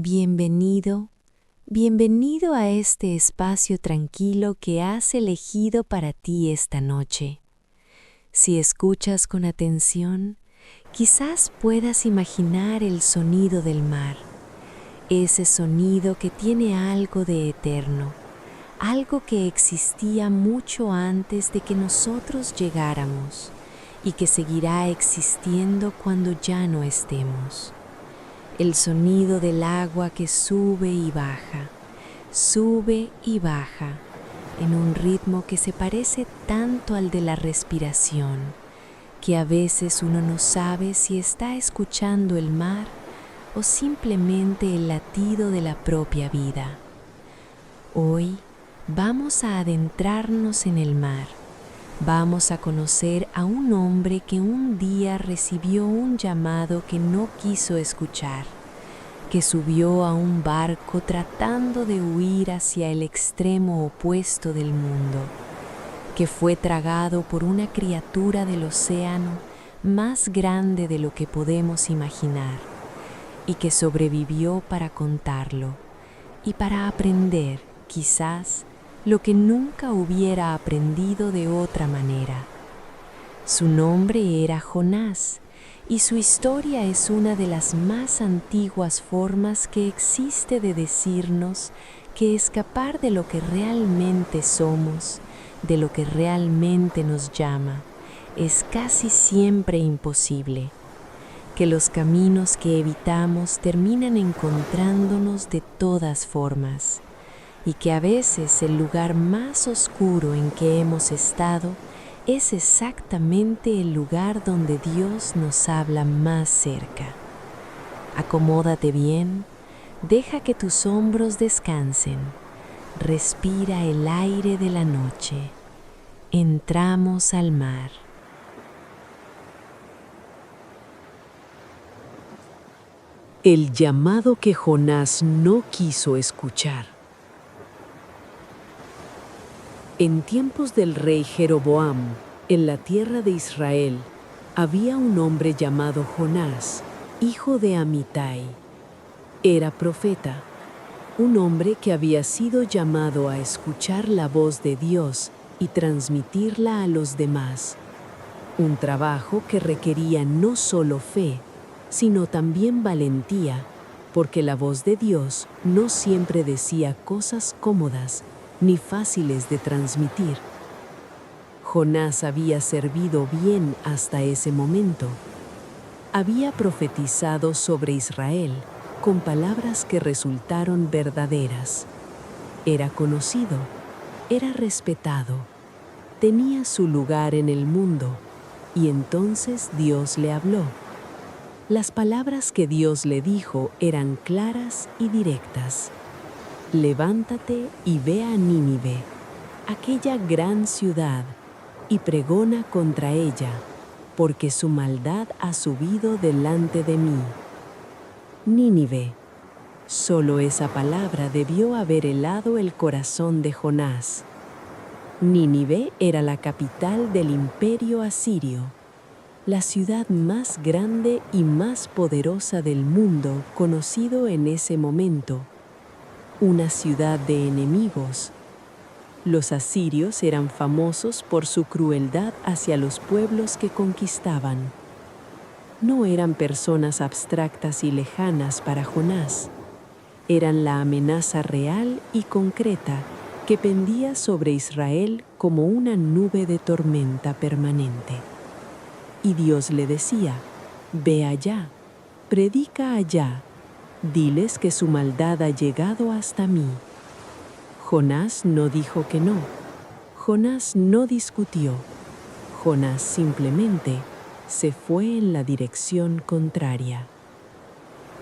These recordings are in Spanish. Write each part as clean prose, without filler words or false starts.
Bienvenido, bienvenido a este espacio tranquilo que has elegido para ti esta noche. Si escuchas con atención, quizás puedas imaginar el sonido del mar, ese sonido que tiene algo de eterno, algo que existía mucho antes de que nosotros llegáramos y que seguirá existiendo cuando ya no estemos. El sonido del agua que sube y baja en un ritmo que se parece tanto al de la respiración, que a veces uno no sabe si está escuchando el mar o simplemente el latido de la propia vida. Hoy vamos a adentrarnos en el mar. Vamos a conocer a un hombre que un día recibió un llamado que no quiso escuchar, que subió a un barco tratando de huir hacia el extremo opuesto del mundo, que fue tragado por una criatura del océano más grande de lo que podemos imaginar, y que sobrevivió para contarlo y para aprender, quizás, lo que nunca hubiera aprendido de otra manera. Su nombre era Jonás, y su historia es una de las más antiguas formas que existe de decirnos que escapar de lo que realmente somos, de lo que realmente nos llama, es casi siempre imposible, que los caminos que evitamos terminan encontrándonos de todas formas, y que a veces el lugar más oscuro en que hemos estado es exactamente el lugar donde Dios nos habla más cerca. Acomódate bien, deja que tus hombros descansen, respira el aire de la noche. Entramos al mar. El llamado que Jonás no quiso escuchar. En tiempos del rey Jeroboam, en la tierra de Israel, había un hombre llamado Jonás, hijo de Amitai. Era profeta, un hombre que había sido llamado a escuchar la voz de Dios y transmitirla a los demás. Un trabajo que requería no solo fe, sino también valentía, porque la voz de Dios no siempre decía cosas cómodas ni fáciles de transmitir. Jonás había servido bien hasta ese momento. Había profetizado sobre Israel con palabras que resultaron verdaderas. Era conocido, era respetado, tenía su lugar en el mundo, y entonces Dios le habló. Las palabras que Dios le dijo eran claras y directas. Levántate y ve a Nínive, aquella gran ciudad, y pregona contra ella, porque su maldad ha subido delante de mí. Nínive. Solo esa palabra debió haber helado el corazón de Jonás. Nínive era la capital del imperio asirio, la ciudad más grande y más poderosa del mundo conocido en ese momento. Una ciudad de enemigos. Los asirios eran famosos por su crueldad hacia los pueblos que conquistaban. No eran personas abstractas y lejanas para Jonás. Eran la amenaza real y concreta que pendía sobre Israel como una nube de tormenta permanente. Y Dios le decía: ve allá, predica allá, diles que su maldad ha llegado hasta mí. Jonás no dijo que no. Jonás no discutió. Jonás simplemente se fue en la dirección contraria.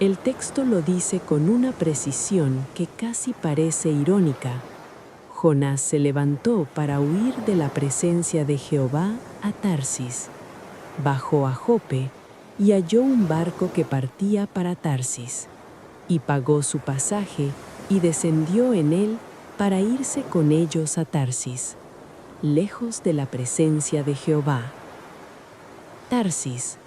El texto lo dice con una precisión que casi parece irónica. Jonás se levantó para huir de la presencia de Jehová a Tarsis. Bajó a Jope y halló un barco que partía para Tarsis, y pagó su pasaje y descendió en él para irse con ellos a Tarsis, lejos de la presencia de Jehová. Tarsis,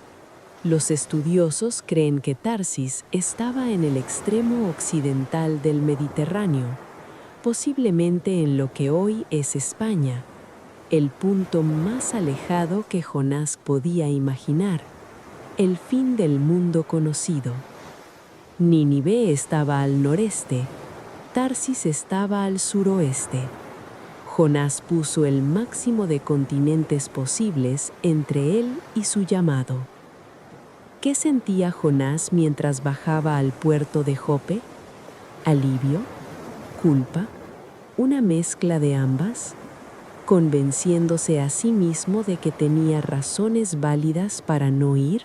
Los estudiosos creen que Tarsis estaba en el extremo occidental del Mediterráneo, posiblemente en lo que hoy es España, el punto más alejado que Jonás podía imaginar, el fin del mundo conocido. Nínive estaba al noreste, Tarsis estaba al suroeste. Jonás puso el máximo de continentes posibles entre él y su llamado. ¿Qué sentía Jonás mientras bajaba al puerto de Jope? ¿Alivio? ¿Culpa? ¿Una mezcla de ambas? ¿Convenciéndose a sí mismo de que tenía razones válidas para no ir?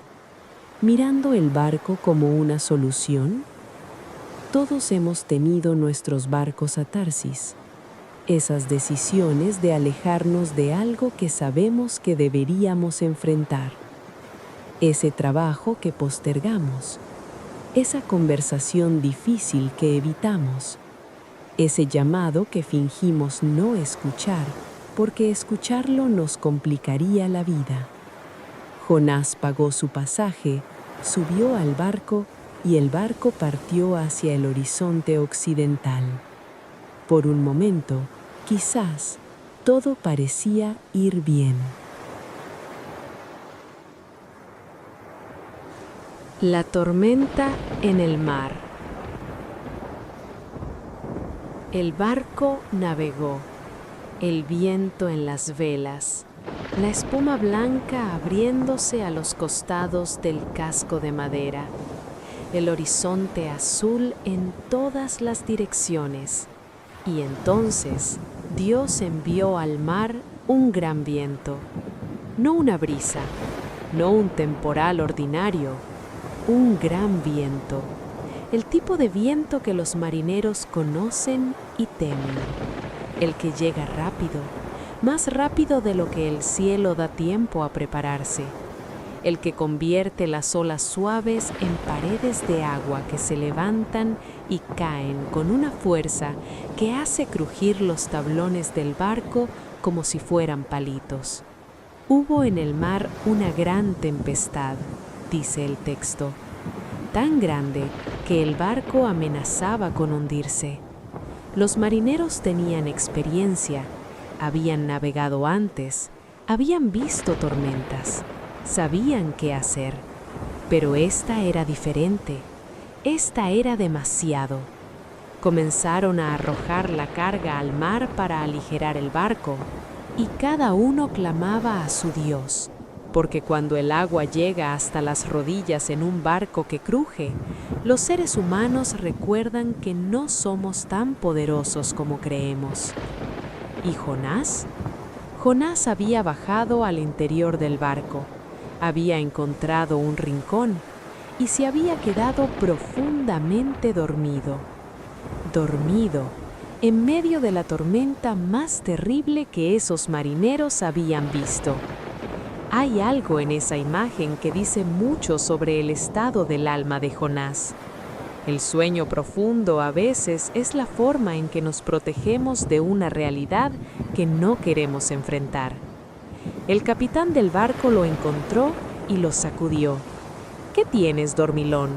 ¿Mirando el barco como una solución? Todos hemos tenido nuestros barcos a Tarsis. Esas decisiones de alejarnos de algo que sabemos que deberíamos enfrentar. Ese trabajo que postergamos. Esa conversación difícil que evitamos. Ese llamado que fingimos no escuchar, porque escucharlo nos complicaría la vida. Jonás pagó su pasaje, subió al barco y el barco partió hacia el horizonte occidental. Por un momento, quizás, todo parecía ir bien. La tormenta en el mar. El barco navegó, el viento en las velas, la espuma blanca abriéndose a los costados del casco de madera, el horizonte azul en todas las direcciones. Y entonces Dios envió al mar un gran viento, no una brisa, no un temporal ordinario, un gran viento, el tipo de viento que los marineros conocen y temen, el que llega rápido, más rápido de lo que el cielo da tiempo a prepararse, el que convierte las olas suaves en paredes de agua que se levantan y caen con una fuerza que hace crujir los tablones del barco como si fueran palitos. Hubo en el mar una gran tempestad, dice el texto, tan grande que el barco amenazaba con hundirse. Los marineros tenían experiencia, habían navegado antes, habían visto tormentas, sabían qué hacer, pero esta era diferente, esta era demasiado. Comenzaron a arrojar la carga al mar para aligerar el barco, y cada uno clamaba a su Dios, porque cuando el agua llega hasta las rodillas en un barco que cruje, los seres humanos recuerdan que no somos tan poderosos como creemos. ¿Y Jonás? Jonás había bajado al interior del barco, había encontrado un rincón y se había quedado profundamente dormido. Dormido, en medio de la tormenta más terrible que esos marineros habían visto. Hay algo en esa imagen que dice mucho sobre el estado del alma de Jonás. El sueño profundo a veces es la forma en que nos protegemos de una realidad que no queremos enfrentar. El capitán del barco lo encontró y lo sacudió. ¿Qué tienes, dormilón?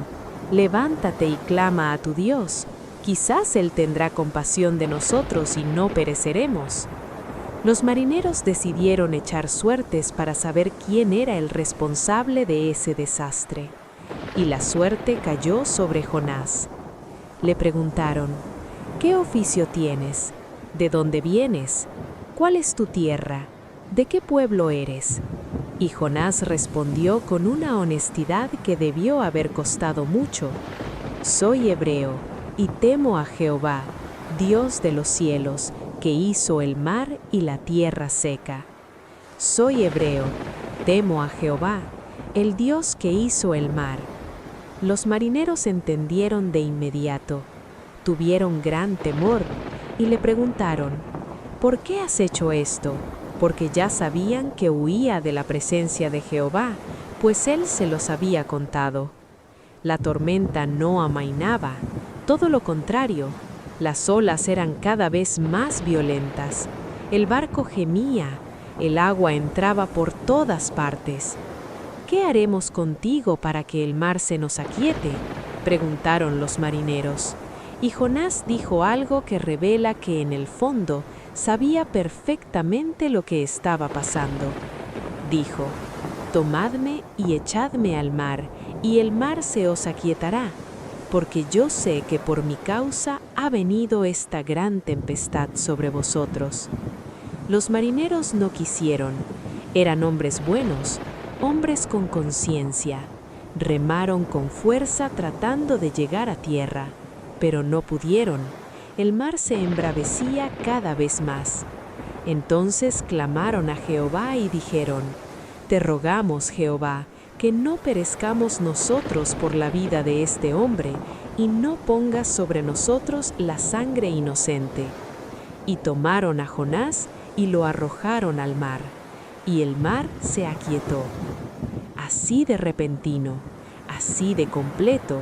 Levántate y clama a tu Dios. Quizás Él tendrá compasión de nosotros y no pereceremos. Los marineros decidieron echar suertes para saber quién era el responsable de ese desastre. Y la suerte cayó sobre Jonás. Le preguntaron, ¿qué oficio tienes? ¿De dónde vienes? ¿Cuál es tu tierra? ¿De qué pueblo eres? Y Jonás respondió con una honestidad que debió haber costado mucho. Soy hebreo y temo a Jehová, Dios de los cielos, que hizo el mar y la tierra seca. Soy hebreo, temo a Jehová, el Dios que hizo el mar. Los marineros entendieron de inmediato, tuvieron gran temor y le preguntaron, ¿por qué has hecho esto? Porque ya sabían que huía de la presencia de Jehová, pues él se los había contado. La tormenta no amainaba, todo lo contrario, las olas eran cada vez más violentas, el barco gemía, el agua entraba por todas partes. ¿Qué haremos contigo para que el mar se nos aquiete?, preguntaron los marineros. Y Jonás dijo algo que revela que en el fondo sabía perfectamente lo que estaba pasando. Dijo: «Tomadme y echadme al mar, y el mar se os aquietará, porque yo sé que por mi causa ha venido esta gran tempestad sobre vosotros». Los marineros no quisieron. Eran hombres buenos, hombres con conciencia. Remaron con fuerza tratando de llegar a tierra, pero no pudieron. El mar se embravecía cada vez más. Entonces clamaron a Jehová y dijeron: «Te rogamos, Jehová, que no perezcamos nosotros por la vida de este hombre, y no pongas sobre nosotros la sangre inocente». Y tomaron a Jonás y lo arrojaron al mar, y el mar se aquietó. Así de repentino, así de completo,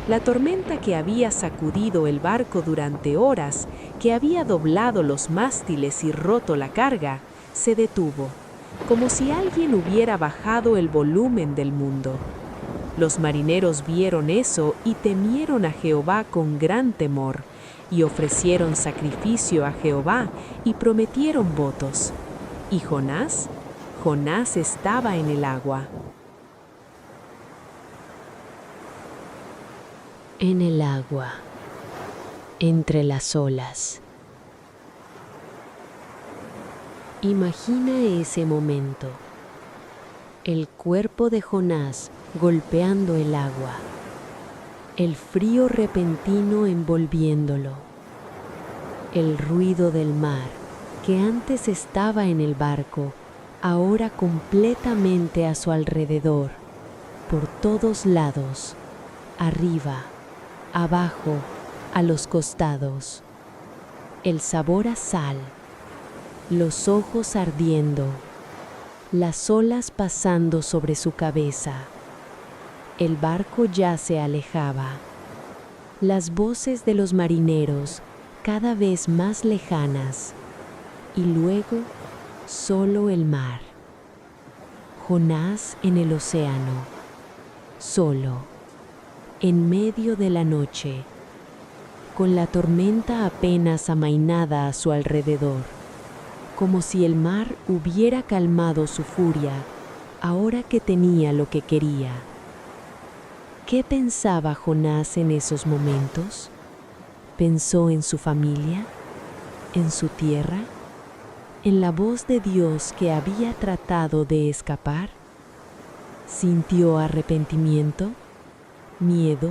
la tormenta que había sacudido el barco durante horas, que había doblado los mástiles y roto la carga, se detuvo, como si alguien hubiera bajado el volumen del mundo. Los marineros vieron eso y temieron a Jehová con gran temor, y ofrecieron sacrificio a Jehová y prometieron votos. ¿Y Jonás? Jonás estaba en el agua. En el agua, entre las olas. Imagina ese momento. El cuerpo de Jonás golpeando el agua. El frío repentino envolviéndolo. El ruido del mar, que antes estaba en el barco, ahora completamente a su alrededor, por todos lados, arriba, abajo, a los costados. El sabor a sal, los ojos ardiendo, las olas pasando sobre su cabeza. El barco ya se alejaba. Las voces de los marineros cada vez más lejanas. Y luego, solo el mar. Jonás en el océano, solo, en medio de la noche, con la tormenta apenas amainada a su alrededor, como si el mar hubiera calmado su furia ahora que tenía lo que quería. ¿Qué pensaba Jonás en esos momentos? ¿Pensó en su familia? ¿En su tierra? ¿En la voz de Dios que había tratado de escapar? ¿Sintió arrepentimiento? ¿Miedo?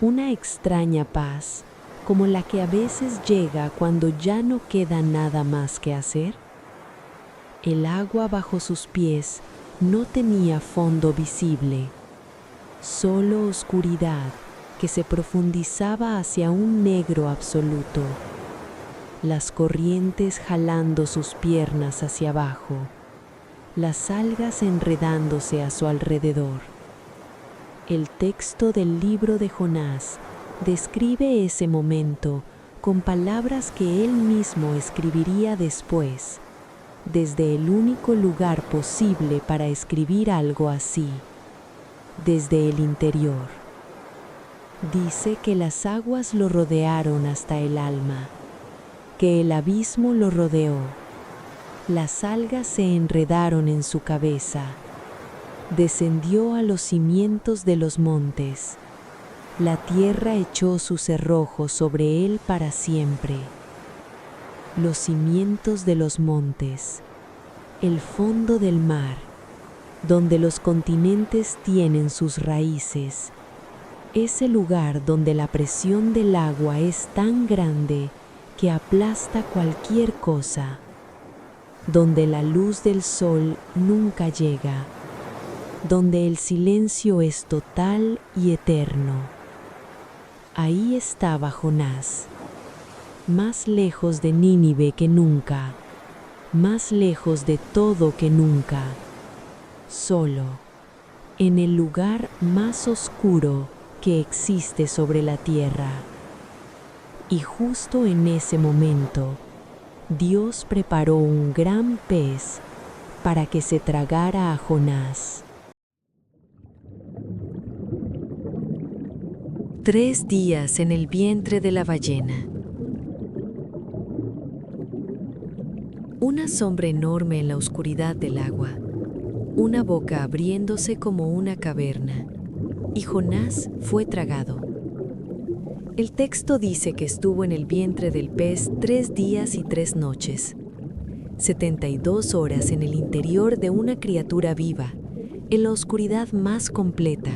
¿Una extraña paz, como la que a veces llega cuando ya no queda nada más que hacer? El agua bajo sus pies no tenía fondo visible, solo oscuridad que se profundizaba hacia un negro absoluto. Las corrientes jalando sus piernas hacia abajo, las algas enredándose a su alrededor. El texto del libro de Jonás describe ese momento con palabras que él mismo escribiría después, desde el único lugar posible para escribir algo así, desde el interior. Dice que las aguas lo rodearon hasta el alma, que el abismo lo rodeó, las algas se enredaron en su cabeza, descendió a los cimientos de los montes, la tierra echó su cerrojo sobre él para siempre. Los cimientos de los montes, el fondo del mar, donde los continentes tienen sus raíces, ese lugar donde la presión del agua es tan grande que aplasta cualquier cosa, donde la luz del sol nunca llega, donde el silencio es total y eterno. Ahí estaba Jonás, más lejos de Nínive que nunca, más lejos de todo que nunca, solo, en el lugar más oscuro que existe sobre la tierra. Y justo en ese momento, Dios preparó un gran pez para que se tragara a Jonás. 3 días en el vientre de la ballena. Una sombra enorme en la oscuridad del agua, una boca abriéndose como una caverna, y Jonás fue tragado. El texto dice que estuvo en el vientre del pez 3 días y 3 noches, 72 horas en el interior de una criatura viva, en la oscuridad más completa,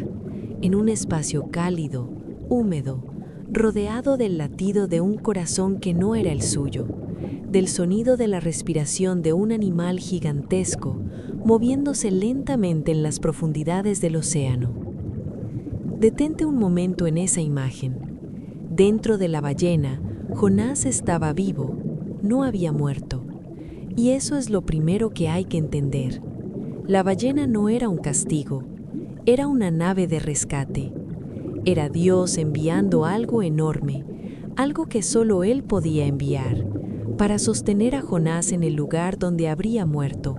en un espacio cálido, húmedo, rodeado del latido de un corazón que no era el suyo, del sonido de la respiración de un animal gigantesco moviéndose lentamente en las profundidades del océano. Detente un momento en esa imagen. Dentro de la ballena, Jonás estaba vivo, no había muerto. Y eso es lo primero que hay que entender. La ballena no era un castigo, era una nave de rescate. Era Dios enviando algo enorme, algo que solo Él podía enviar, para sostener a Jonás en el lugar donde habría muerto.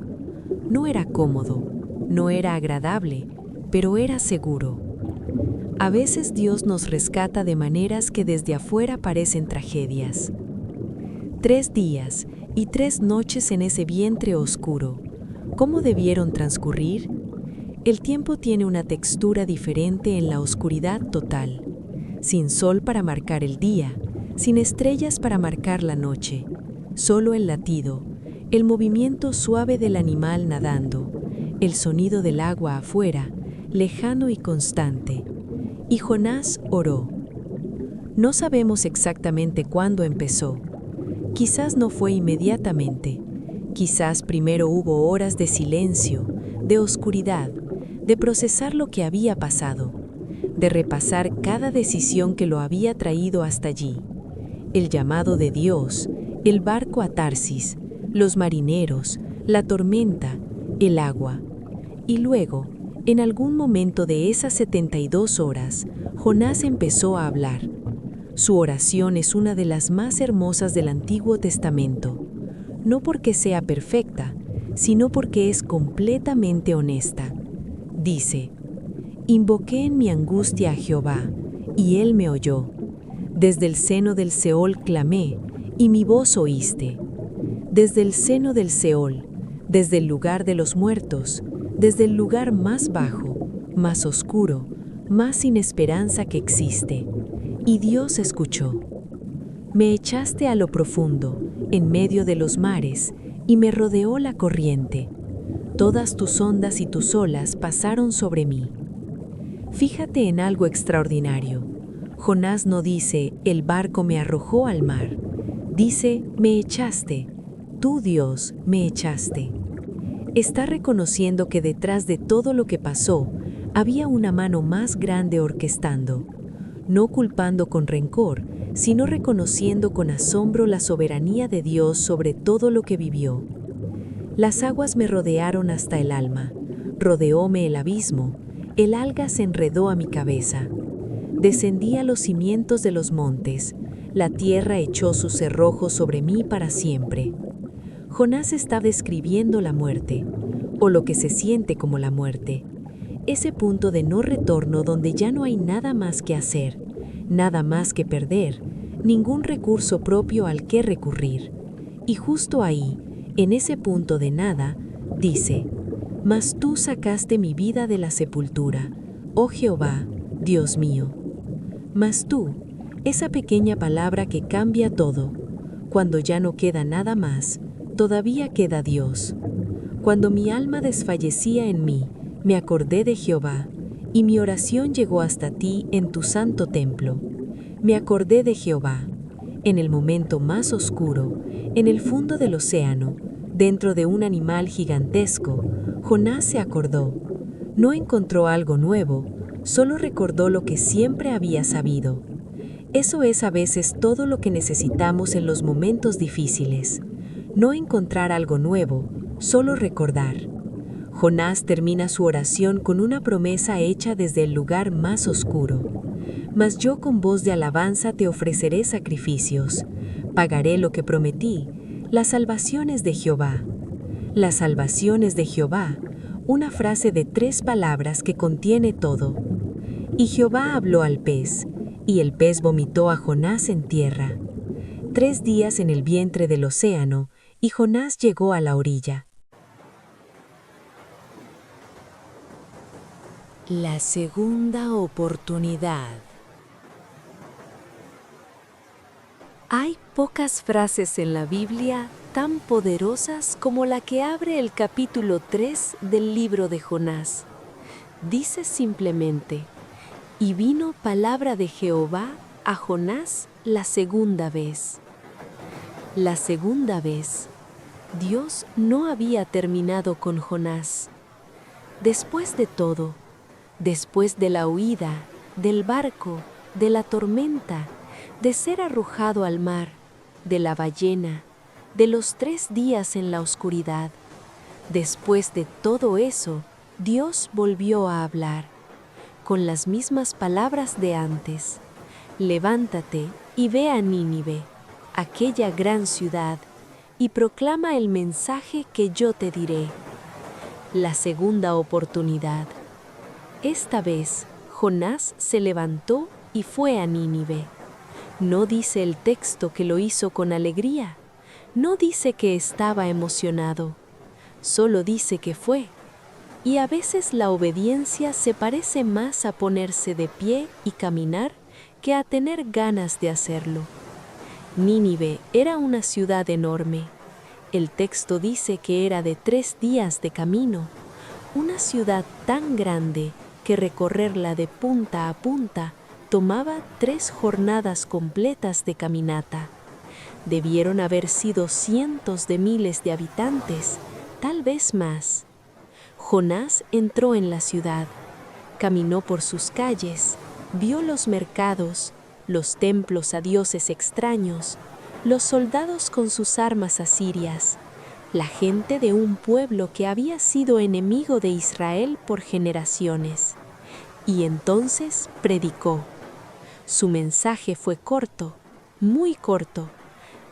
No era cómodo, no era agradable, pero era seguro. A veces Dios nos rescata de maneras que desde afuera parecen tragedias. 3 días y 3 noches en ese vientre oscuro. ¿Cómo debieron transcurrir? El tiempo tiene una textura diferente en la oscuridad total, sin sol para marcar el día, sin estrellas para marcar la noche, solo el latido, el movimiento suave del animal nadando, el sonido del agua afuera, lejano y constante. Y Jonás oró. No sabemos exactamente cuándo empezó. Quizás no fue inmediatamente. Quizás primero hubo horas de silencio, de oscuridad, de procesar lo que había pasado, de repasar cada decisión que lo había traído hasta allí. El llamado de Dios, el barco a Tarsis, los marineros, la tormenta, el agua. Y luego, en algún momento de esas 72 horas, Jonás empezó a hablar. Su oración es una de las más hermosas del Antiguo Testamento, no porque sea perfecta, sino porque es completamente honesta. Dice: «Invoqué en mi angustia a Jehová, y Él me oyó. Desde el seno del Seol clamé, y mi voz oíste. Desde el seno del Seol, desde el lugar de los muertos, desde el lugar más bajo, más oscuro, más sin esperanza que existe. Y Dios escuchó. Me echaste a lo profundo, en medio de los mares, y me rodeó la corriente. Todas tus ondas y tus olas pasaron sobre mí». Fíjate en algo extraordinario. Jonás no dice, el barco me arrojó al mar. Dice, me echaste. Tú, Dios, me echaste. Está reconociendo que detrás de todo lo que pasó, había una mano más grande orquestando. No culpando con rencor, sino reconociendo con asombro la soberanía de Dios sobre todo lo que vivió. Las aguas me rodearon hasta el alma, rodeóme el abismo, el alga se enredó a mi cabeza. Descendí a los cimientos de los montes, la tierra echó sus cerrojos sobre mí para siempre. Jonás está describiendo la muerte, o lo que se siente como la muerte, ese punto de no retorno donde ya no hay nada más que hacer, nada más que perder, ningún recurso propio al que recurrir. Y justo ahí, en ese punto de nada, dice: «Mas tú sacaste mi vida de la sepultura, oh Jehová, Dios mío». Mas tú, esa pequeña palabra que cambia todo. Cuando ya no queda nada más, todavía queda Dios. Cuando mi alma desfallecía en mí, me acordé de Jehová, y mi oración llegó hasta ti en tu santo templo. Me acordé de Jehová. En el momento más oscuro, en el fondo del océano, dentro de un animal gigantesco, Jonás se acordó. No encontró algo nuevo, solo recordó lo que siempre había sabido. Eso es a veces todo lo que necesitamos en los momentos difíciles. No encontrar algo nuevo, solo recordar. Jonás termina su oración con una promesa hecha desde el lugar más oscuro. «Mas yo con voz de alabanza te ofreceré sacrificios. Pagaré lo que prometí, las salvaciones de Jehová». Las salvaciones de Jehová, una frase de 3 palabras que contiene todo. «Y Jehová habló al pez, Y el pez vomitó a Jonás en tierra. 3 días en el vientre del océano, y Jonás llegó a la orilla. La segunda oportunidad. Hay pocas frases en la Biblia tan poderosas como la que abre el capítulo 3 del libro de Jonás. Dice simplemente: y vino palabra de Jehová a Jonás la segunda vez. La segunda vez, Dios no había terminado con Jonás. Después de todo, después de la huida, del barco, de la tormenta, de ser arrojado al mar, de la ballena, de los 3 días en la oscuridad, después de todo eso, Dios volvió a hablar, con las mismas palabras de antes: levántate y ve a Nínive, aquella gran ciudad, y proclama el mensaje que yo te diré. La segunda oportunidad. Esta vez, Jonás se levantó y fue a Nínive. No dice el texto que lo hizo con alegría, no dice que estaba emocionado, solo dice que fue. Y a veces la obediencia se parece más a ponerse de pie y caminar que a tener ganas de hacerlo. Nínive era una ciudad enorme. El texto dice que era de 3 días de camino, una ciudad tan grande que recorrerla de punta a punta tomaba 3 jornadas completas de caminata. Debieron haber sido cientos de miles de habitantes, tal vez más. Jonás entró en la ciudad, caminó por sus calles, vio los mercados, los templos a dioses extraños, los soldados con sus armas asirias, la gente de un pueblo que había sido enemigo de Israel por generaciones. Y entonces predicó. Su mensaje fue corto, muy corto,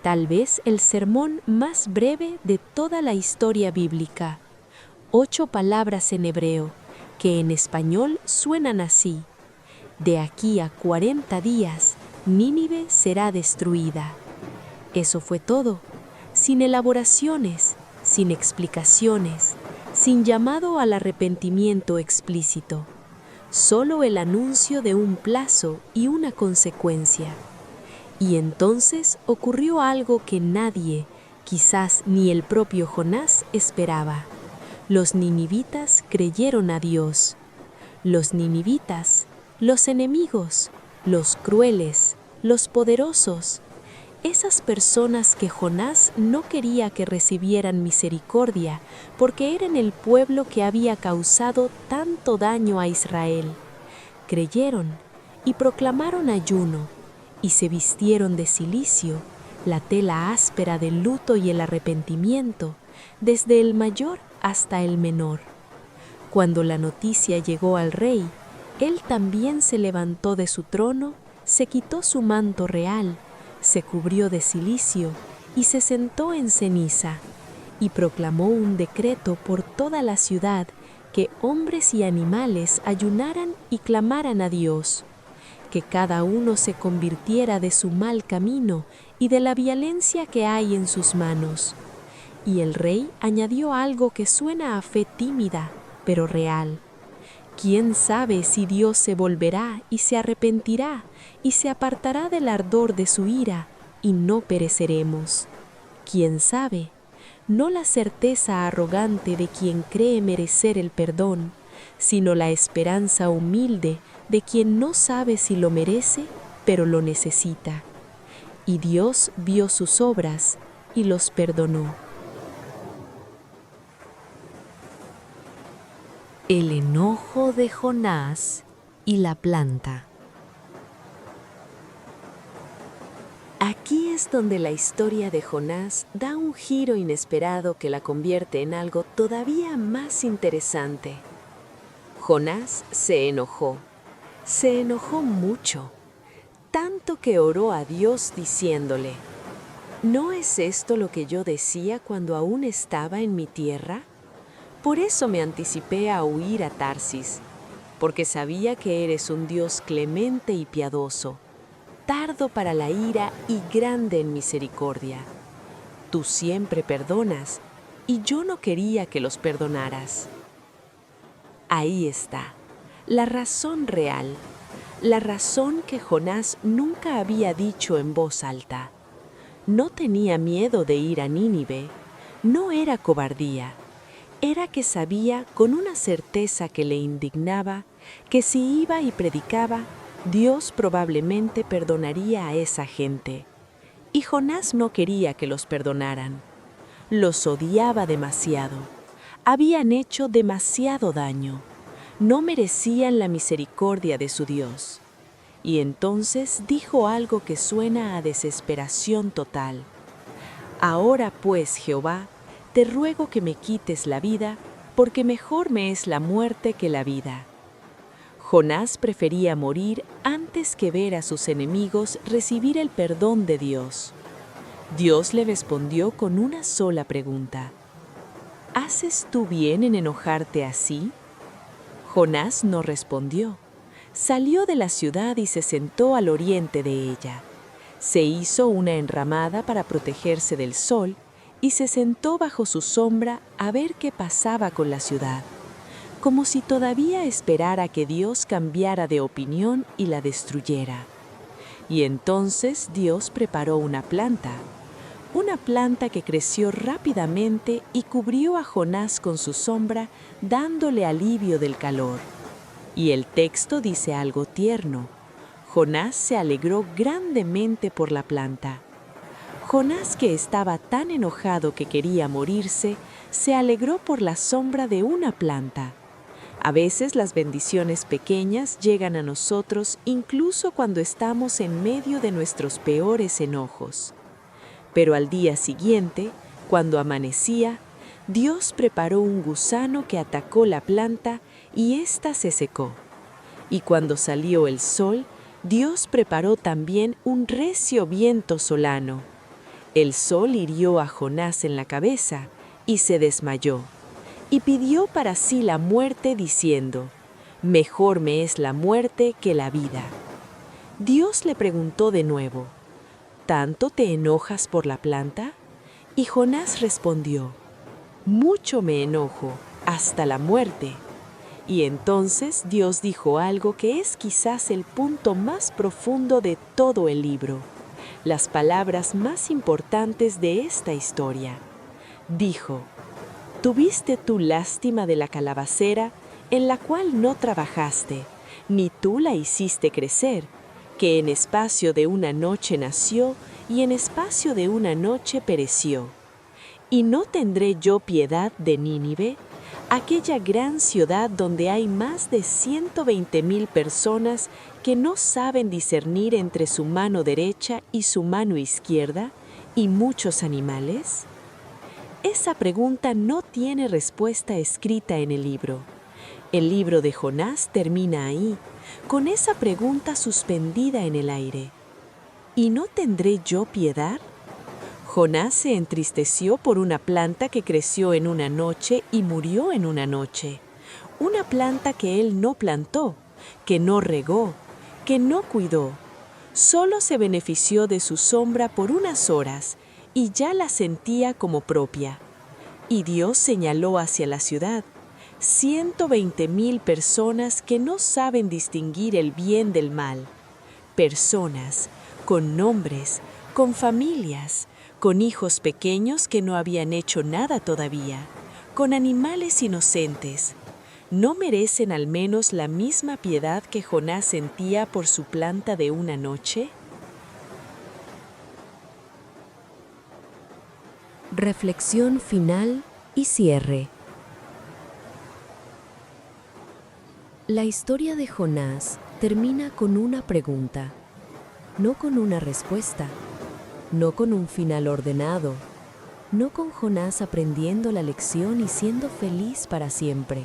tal vez el sermón más breve de toda la historia bíblica. 8 palabras en hebreo, que en español suenan así: de aquí a 40 días, Nínive será destruida. Eso fue todo, sin elaboraciones, sin explicaciones, sin llamado al arrepentimiento explícito. Solo el anuncio de un plazo y una consecuencia. Y entonces ocurrió algo que nadie, quizás ni el propio Jonás, esperaba. Los ninivitas creyeron a Dios. Los ninivitas, los enemigos, los crueles, los poderosos, esas personas que Jonás no quería que recibieran misericordia porque eran el pueblo que había causado tanto daño a Israel, creyeron y proclamaron ayuno y se vistieron de cilicio, la tela áspera del luto y el arrepentimiento, desde el mayor hasta el menor. Cuando la noticia llegó al rey, él también se levantó de su trono, se quitó su manto real, se cubrió de cilicio y se sentó en ceniza, y proclamó un decreto por toda la ciudad que hombres y animales ayunaran y clamaran a Dios, que cada uno se convirtiera de su mal camino y de la violencia que hay en sus manos. Y el rey añadió algo que suena a fe tímida, pero real. ¿Quién sabe si Dios se volverá y se arrepentirá y se apartará del ardor de su ira y no pereceremos? ¿Quién sabe? No la certeza arrogante de quien cree merecer el perdón, sino la esperanza humilde de quien no sabe si lo merece, pero lo necesita. Y Dios vio sus obras y los perdonó. El enojo de Jonás y la planta. Aquí es donde la historia de Jonás da un giro inesperado que la convierte en algo todavía más interesante. Jonás se enojó mucho, tanto que oró a Dios diciéndole: ¿no es esto lo que yo decía cuando aún estaba en mi tierra? Por eso me anticipé a huir a Tarsis, porque sabía que eres un Dios clemente y piadoso, tardo para la ira y grande en misericordia. Tú siempre perdonas, y yo no quería que los perdonaras. Ahí está, la razón real, la razón que Jonás nunca había dicho en voz alta. No tenía miedo de ir a Nínive, no era cobardía, era que sabía con una certeza que le indignaba que si iba y predicaba, Dios probablemente perdonaría a esa gente. Y Jonás no quería que los perdonaran. Los odiaba demasiado. Habían hecho demasiado daño. No merecían la misericordia de su Dios. Y entonces dijo algo que suena a desesperación total. Ahora pues, Jehová, te ruego que me quites la vida, porque mejor me es la muerte que la vida. Jonás prefería morir antes que ver a sus enemigos recibir el perdón de Dios. Dios le respondió con una sola pregunta. ¿Haces tú bien en enojarte así? Jonás no respondió. Salió de la ciudad y se sentó al oriente de ella. Se hizo una enramada para protegerse del sol y se sentó bajo su sombra a ver qué pasaba con la ciudad, como si todavía esperara que Dios cambiara de opinión y la destruyera. Y entonces Dios preparó una planta que creció rápidamente y cubrió a Jonás con su sombra, dándole alivio del calor. Y el texto dice algo tierno. Jonás se alegró grandemente por la planta. Jonás, que estaba tan enojado que quería morirse, se alegró por la sombra de una planta. A veces las bendiciones pequeñas llegan a nosotros incluso cuando estamos en medio de nuestros peores enojos. Pero al día siguiente, cuando amanecía, Dios preparó un gusano que atacó la planta y ésta se secó. Y cuando salió el sol, Dios preparó también un recio viento solano. El sol hirió a Jonás en la cabeza y se desmayó, y pidió para sí la muerte diciendo, «Mejor me es la muerte que la vida». Dios le preguntó de nuevo, ¿tanto te enojas por la planta? Y Jonás respondió, «Mucho me enojo, hasta la muerte». Y entonces Dios dijo algo que es quizás el punto más profundo de todo el libro, las palabras más importantes de esta historia. Dijo, «¿Tuviste tú lástima de la calabacera en la cual no trabajaste, ni tú la hiciste crecer, que en espacio de una noche nació y en espacio de una noche pereció? ¿Y no tendré yo piedad de Nínive, aquella gran ciudad donde hay más de 120,000 personas que no saben discernir entre su mano derecha y su mano izquierda, y muchos animales?» Esa pregunta no tiene respuesta escrita en el libro. El libro de Jonás termina ahí, con esa pregunta suspendida en el aire. ¿Y no tendré yo piedad? Jonás se entristeció por una planta que creció en una noche y murió en una noche. Una planta que él no plantó, que no regó, que no cuidó. Solo se benefició de su sombra por unas horas y ya la sentía como propia. Y Dios señaló hacia la ciudad 120,000 personas que no saben distinguir el bien del mal. Personas con nombres, con familias, con hijos pequeños que no habían hecho nada todavía, con animales inocentes. ¿No merecen al menos la misma piedad que Jonás sentía por su planta de una noche? Reflexión final y cierre. La historia de Jonás termina con una pregunta, no con una respuesta, no con un final ordenado, no con Jonás aprendiendo la lección y siendo feliz para siempre.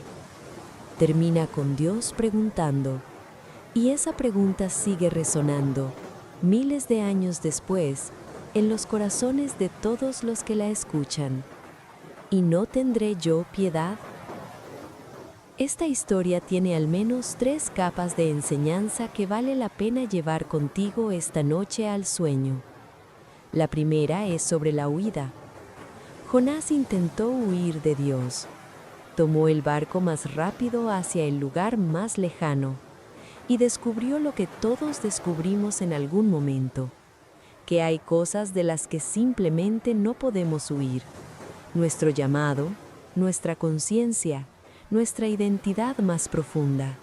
Termina con Dios preguntando, y esa pregunta sigue resonando, miles de años después, en los corazones de todos los que la escuchan. ¿Y no tendré yo piedad? Esta historia tiene al menos 3 capas de enseñanza que vale la pena llevar contigo esta noche al sueño. La primera es sobre la huida. Jonás intentó huir de Dios. Tomó el barco más rápido hacia el lugar más lejano y descubrió lo que todos descubrimos en algún momento, que hay cosas de las que simplemente no podemos huir. Nuestro llamado, nuestra conciencia, nuestra identidad más profunda.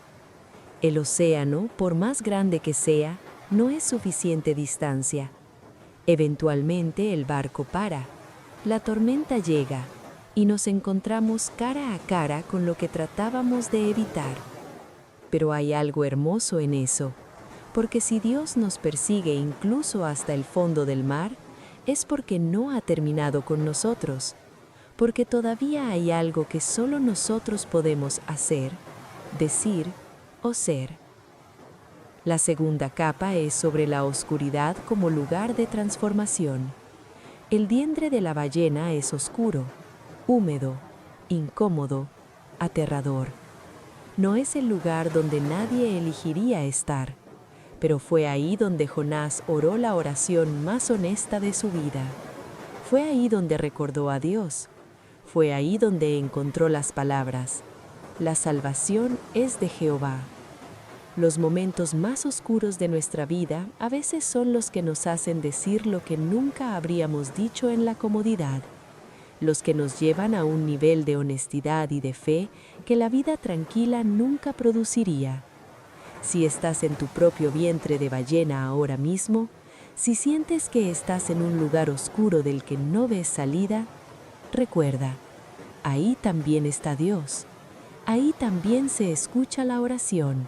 El océano, por más grande que sea, no es suficiente distancia. Eventualmente el barco para, la tormenta llega y nos encontramos cara a cara con lo que tratábamos de evitar. Pero hay algo hermoso en eso, porque si Dios nos persigue incluso hasta el fondo del mar, es porque no ha terminado con nosotros, porque todavía hay algo que solo nosotros podemos hacer, decir o ser. La segunda capa es sobre la oscuridad como lugar de transformación. El vientre de la ballena es oscuro, húmedo, incómodo, aterrador. No es el lugar donde nadie elegiría estar, pero fue ahí donde Jonás oró la oración más honesta de su vida. Fue ahí donde recordó a Dios. Fue ahí donde encontró las palabras: la salvación es de Jehová. Los momentos más oscuros de nuestra vida a veces son los que nos hacen decir lo que nunca habríamos dicho en la comodidad, los que nos llevan a un nivel de honestidad y de fe que la vida tranquila nunca produciría. Si estás en tu propio vientre de ballena ahora mismo, si sientes que estás en un lugar oscuro del que no ves salida, recuerda, ahí también está Dios. Ahí también se escucha la oración,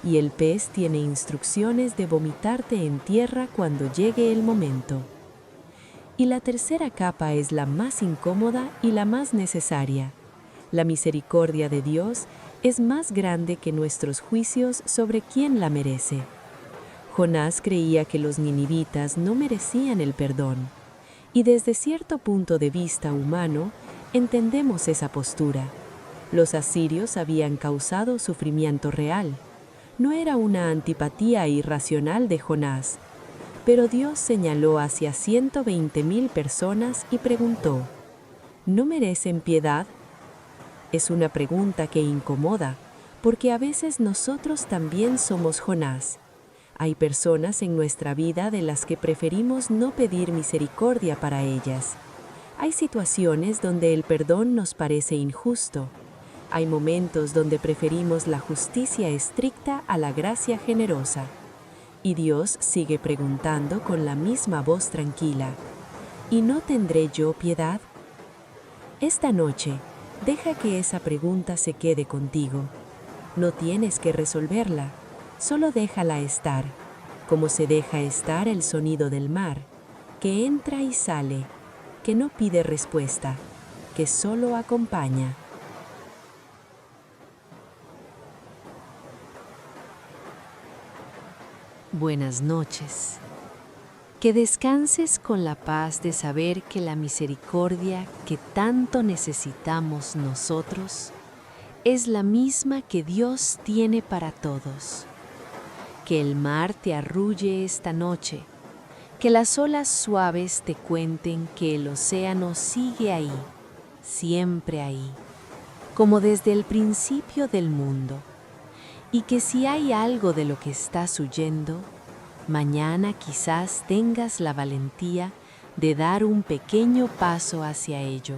y el pez tiene instrucciones de vomitarte en tierra cuando llegue el momento. Y la tercera capa es la más incómoda y la más necesaria. La misericordia de Dios es más grande que nuestros juicios sobre quién la merece. Jonás creía que los ninivitas no merecían el perdón, y desde cierto punto de vista humano, entendemos esa postura. Los asirios habían causado sufrimiento real. No era una antipatía irracional de Jonás, pero Dios señaló hacia 120,000 personas y preguntó: ¿no merecen piedad? Es una pregunta que incomoda, porque a veces nosotros también somos Jonás. Hay personas en nuestra vida de las que preferimos no pedir misericordia para ellas. Hay situaciones donde el perdón nos parece injusto. Hay momentos donde preferimos la justicia estricta a la gracia generosa. Y Dios sigue preguntando con la misma voz tranquila: ¿y no tendré yo piedad? Esta noche, deja que esa pregunta se quede contigo. No tienes que resolverla, solo déjala estar, como se deja estar el sonido del mar, que entra y sale, que no pide respuesta, que solo acompaña. Buenas noches. Que descanses con la paz de saber que la misericordia que tanto necesitamos nosotros es la misma que Dios tiene para todos. Que el mar te arrulle esta noche, que las olas suaves te cuenten que el océano sigue ahí, siempre ahí, como desde el principio del mundo, y que si hay algo de lo que estás huyendo, mañana quizás tengas la valentía de dar un pequeño paso hacia ello.